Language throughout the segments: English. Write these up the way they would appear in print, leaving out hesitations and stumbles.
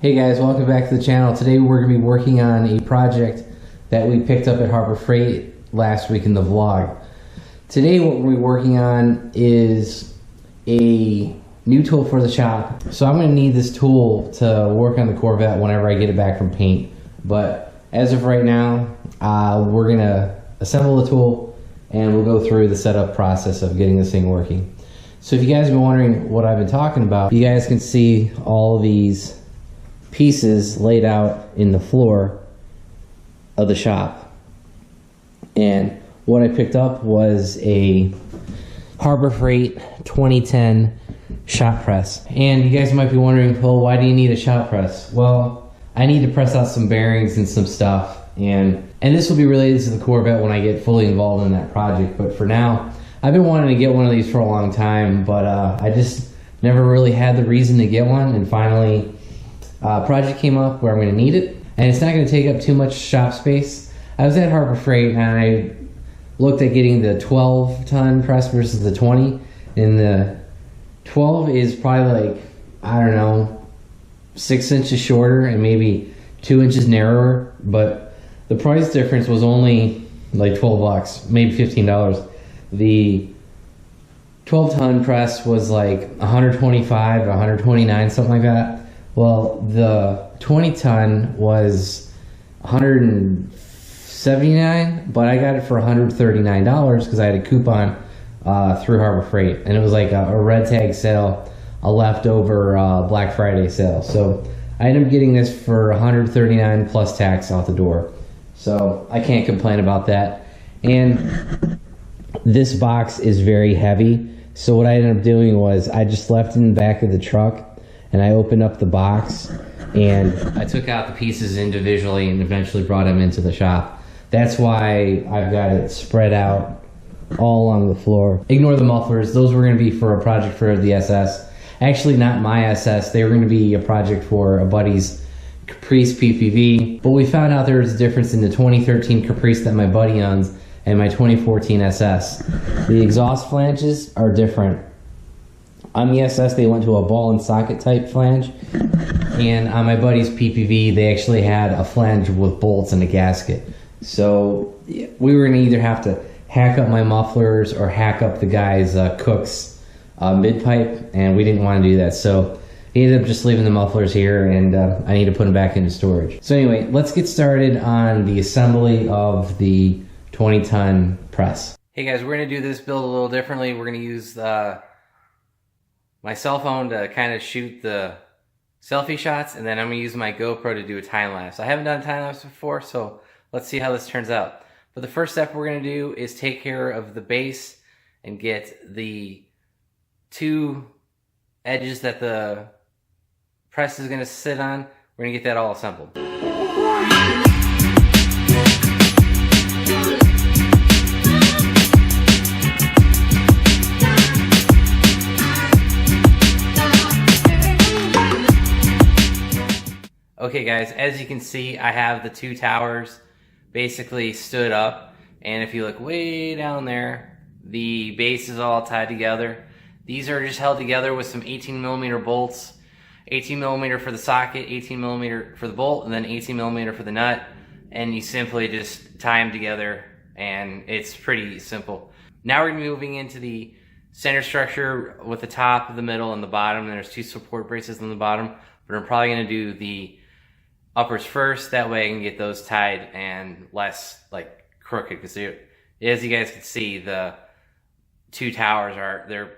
Hey guys, welcome back to the channel. Today we're going to be working on a project that we picked up at Harbor Freight last week in the vlog. Today what we're working on is a new tool for the shop. So I'm going to need this tool to work on the Corvette whenever I get it back from paint. But as of right now, we're going to assemble the tool and we'll go through the setup process of getting this thing working. So if you guys have been wondering what I've been talking about, you guys can see all of these pieces laid out in the floor of the shop. And what I picked up was a Harbor Freight 2010 shop press. And you guys might be wondering, well, why do you need a shop press? Well, I need to press out some bearings and some stuff, and this will be related to the Corvette when I get fully involved in that project. But for now, I've been wanting to get one of these for a long time, but I just never really had the reason to get one, and finally project came up where I'm going to need it, and it's not going to take up too much shop space. I was at Harbor Freight and I looked at getting the 12-ton press versus the 20, and the 12 is probably like, I don't know, 6 inches shorter and maybe 2 inches narrower, but the price difference was only like 12 bucks, maybe $15. The 12-ton press was like 125, 129, something like that. Well, the 20-ton was 179, but I got it for $139 because I had a coupon through Harbor Freight, and it was like a red tag sale, a leftover Black Friday sale. So I ended up getting this for $139 plus tax out the door. So I can't complain about that. And this box is very heavy. So what I ended up doing was I just left it in the back of the truck, and I opened up the box and I took out the pieces individually and eventually brought them into the shop. That's why I've got it spread out all along the floor. Ignore the mufflers. Those were going to be for a project for the SS. Actually, not my SS. They were going to be a project for a buddy's Caprice PPV. But we found out there was a difference in the 2013 Caprice that my buddy owns and my 2014 SS. The exhaust flanges are different. On the SS, they went to a ball and socket type flange, and on my buddy's PPV, they actually had a flange with bolts and a gasket. So we were going to either have to hack up my mufflers or hack up the guy's Cook's mid-pipe, and we didn't want to do that. So he ended up just leaving the mufflers here, and I need to put them back into storage. So anyway, let's get started on the assembly of the 20-ton press. Hey guys, we're going to do this build a little differently. We're going to use my cell phone to kind of shoot the selfie shots, and then I'm going to use my GoPro to do a time lapse. I haven't done a time lapse before, so let's see how this turns out. But the first step we're going to do is take care of the base and get the two edges that the press is going to sit on. We're going to get that all assembled. Okay guys, as you can see, I have the two towers basically stood up, and if you look way down there, the base is all tied together. These are just held together with some 18mm bolts, 18mm for the socket, 18mm for the bolt, and then 18mm for the nut, and you simply just tie them together, and it's pretty simple. Now we're going to be moving into the center structure with the top, the middle, and the bottom, and there's two support braces on the bottom, but I'm probably going to do the uppers first. That way I can get those tied and less like crooked, because as you guys can see, the two towers they're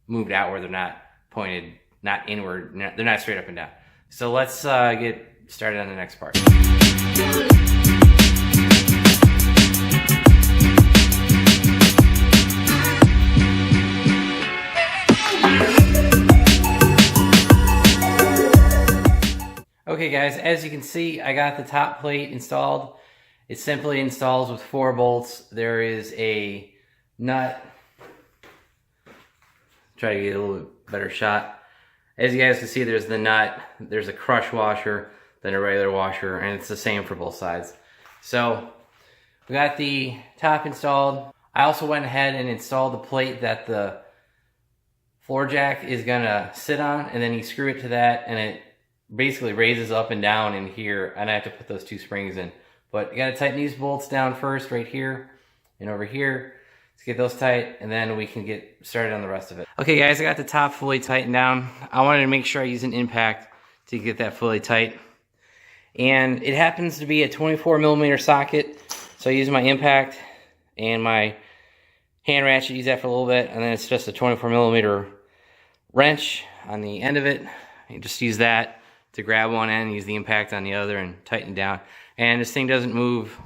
moved outward. They're not pointed, not inward. They're not straight up and down. So let's get started on the next part. Okay guys, as you can see, I got the top plate installed. It simply installs with 4 bolts. There is a nut. Try to get a little bit better shot. As you guys can see, there's the nut, there's a crush washer, then a regular washer, and it's the same for both sides. So we got the top installed. I also went ahead and installed the plate that the floor jack is gonna sit on, and then you screw it to that and it basically raises up and down in here, and I have to put those 2 springs in. But you gotta tighten these bolts down first, right here and over here. Let's get those tight, and then we can get started on the rest of it. Okay guys, I got the top fully tightened down. I wanted to make sure I use an impact to get that fully tight. And it happens to be a 24mm socket, so I use my impact and my hand ratchet, use that for a little bit, and then it's just a 24mm wrench on the end of it. You just use that to grab one end, use the impact on the other, and tighten down. And this thing doesn't move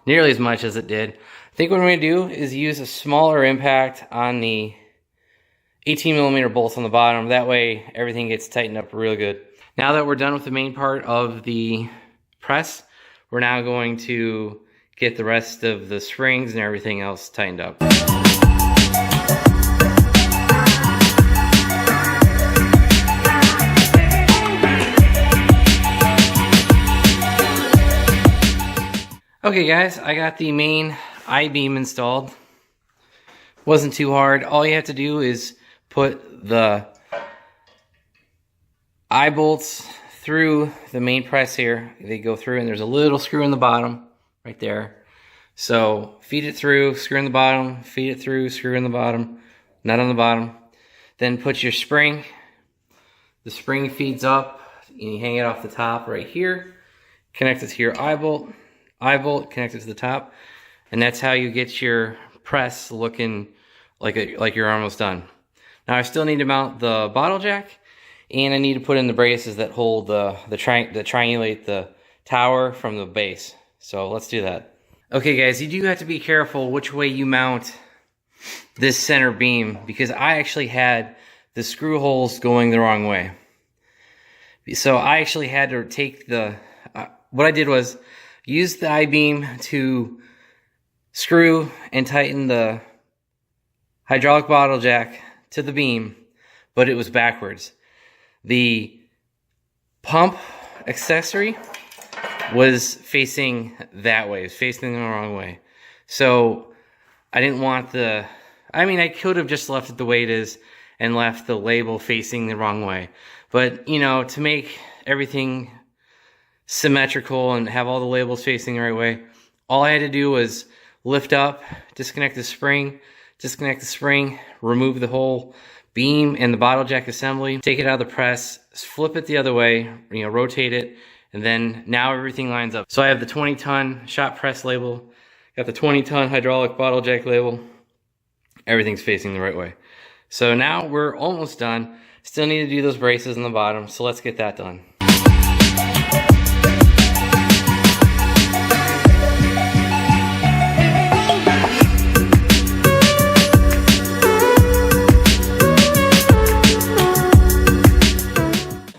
nearly as much as it did. I think what I'm going to do is use a smaller impact on the 18mm bolts on the bottom. That way everything gets tightened up real good. Now that we're done with the main part of the press, we're now going to get the rest of the springs and everything else tightened up. Okay guys, I got the main I-beam installed. Wasn't too hard. All you have to do is put the I-bolts through the main press here. They go through, and there's a little screw in the bottom right there. So feed it through, screw in the bottom, feed it through, screw in the bottom, nut on the bottom. Then put your spring. The spring feeds up, and you hang it off the top right here. Connect it to your I-bolt. I-bolt, connect it to the top. And that's how you get your press looking like you're almost done. Now I still need to mount the bottle jack, and I need to put in the braces that hold that triangulate the tower from the base. So let's do that. Okay guys, you do have to be careful which way you mount this center beam, because I actually had the screw holes going the wrong way. So I actually had to take the, what I did was use the I-beam to screw and tighten the hydraulic bottle jack to the beam, but it was backwards. The pump accessory was facing that way. It was facing the wrong way. So I didn't want the, I mean, I could have just left it the way it is and left the label facing the wrong way. But, you know, to make everything symmetrical and have all the labels facing the right way, all I had to do was lift up, disconnect the spring, remove the whole beam and the bottle jack assembly, take it out of the press, flip it the other way, you know, rotate it, and then now everything lines up. So I have the 20-ton shop press label, got the 20-ton hydraulic bottle jack label, everything's facing the right way. So now we're almost done. Still need to do those braces on the bottom, so let's get that done.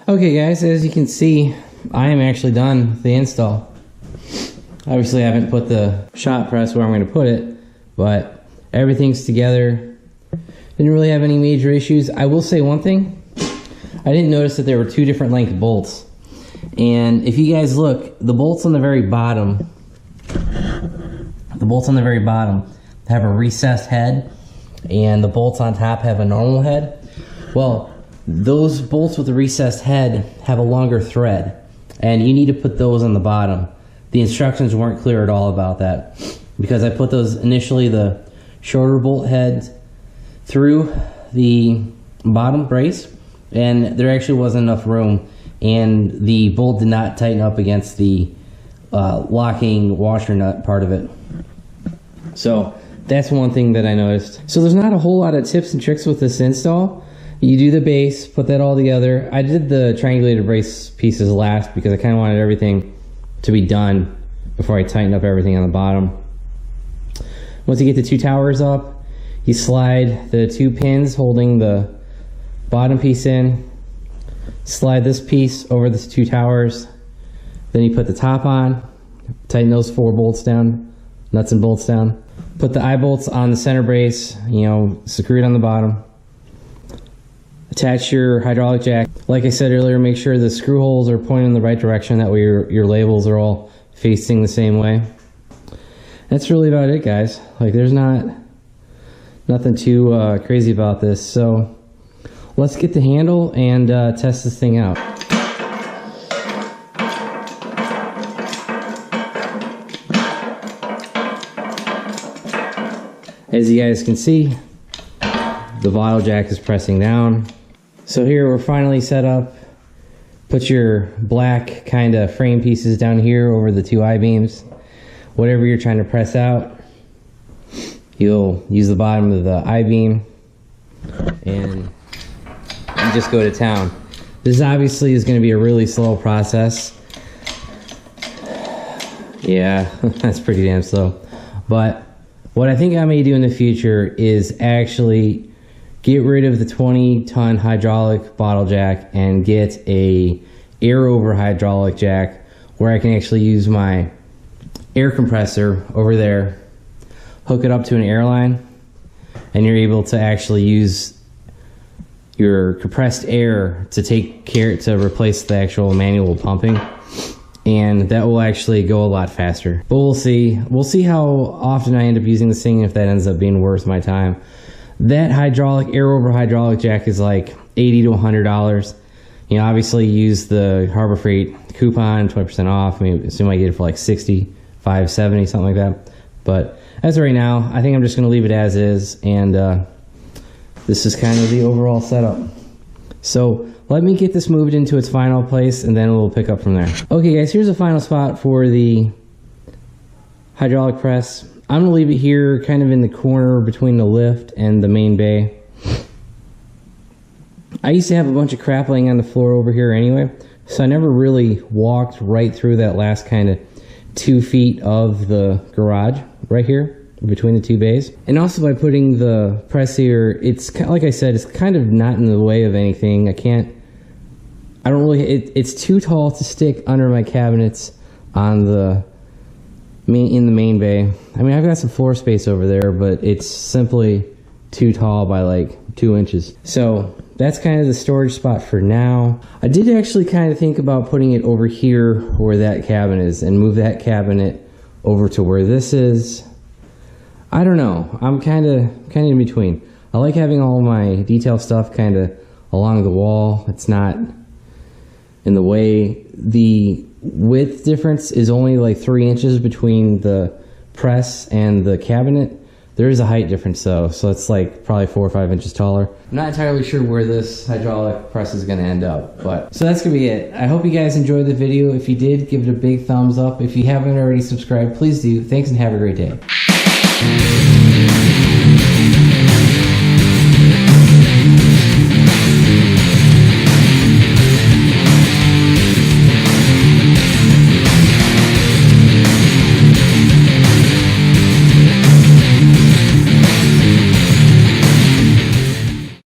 Okay guys, as you can see, I am actually done with the install. Obviously I haven't put the shop press where I'm going to put it, but everything's together. Didn't really have any major issues. I will say one thing. I didn't notice that there were 2 different length bolts. And if you guys look, the bolts on the very bottom, have a recessed head, and the bolts on top have a normal head. Well, those bolts with the recessed head have a longer thread, and you need to put those on the bottom. The instructions weren't clear at all about that, because I put those initially, the shorter bolt heads, through the bottom brace, and there actually wasn't enough room, and the bolt did not tighten up against the locking washer nut part of it. So that's one thing that I noticed. So there's not a whole lot of tips and tricks with this install. You do the base, put that all together. I did the triangulated brace pieces last because I kind of wanted everything to be done before I tighten up everything on the bottom. Once you get the 2 towers up, you slide the 2 pins holding the bottom piece in, slide this piece over the 2 towers, then you put the top on, tighten those 4 bolts down, nuts and bolts down, put the eye bolts on the center brace, you know, screw it on the bottom. Attach your hydraulic jack. Like I said earlier, make sure the screw holes are pointing in the right direction. That way your labels are all facing the same way. That's really about it, guys. Like, there's nothing too crazy about this. So let's get the handle and test this thing out. As you guys can see, the bottle jack is pressing down. So here we're finally set up. Put your black kind of frame pieces down here over the two I-beams. Whatever you're trying to press out, you'll use the bottom of the I-beam and you just go to town. This obviously is going to be a really slow process. Yeah, that's pretty damn slow. But what I think I may do in the future is actually get rid of the 20-ton hydraulic bottle jack and get a air over hydraulic jack where I can actually use my air compressor over there, hook it up to an airline, and you're able to actually use your compressed air to replace the actual manual pumping, and that will actually go a lot faster. But we'll see how often I end up using this thing, if that ends up being worth my time. That hydraulic air over hydraulic jack is like $80 to $100. You know, obviously use the Harbor Freight coupon, 20% off. I mean, assume I get it for like $65, $70, something like that. But as of right now, I think I'm just going to leave it as is, and this is kind of the overall setup. So let me get this moved into its final place, and then we'll pick up from there. Okay guys, here's the final spot for the hydraulic press. I'm going to leave it here kind of in the corner between the lift and the main bay. I used to have a bunch of crap laying on the floor over here anyway, so I never really walked right through that last kind of 2 feet of the garage right here between the two bays. And also by putting the press here, it's like I said, it's kind of not in the way of anything. It's too tall to stick under my cabinets on in the main bay. I mean, I've got some floor space over there, but it's simply too tall by like 2 inches. So that's kind of the storage spot for now. I did actually kind of think about putting it over here where that cabinet is and move that cabinet over to where this is. I don't know. I'm kind of in between. I like having all my detail stuff kind of along the wall. It's not in the way. The width difference is only like 3 inches between the press and the cabinet. There is a height difference though, so it's like probably 4 or 5 inches taller. I'm not entirely sure where this hydraulic press is going to end up, but so that's going to be it. I hope you guys enjoyed the video. If you did, give it a big thumbs up. If you haven't already subscribed, please do. Thanks and have a great day.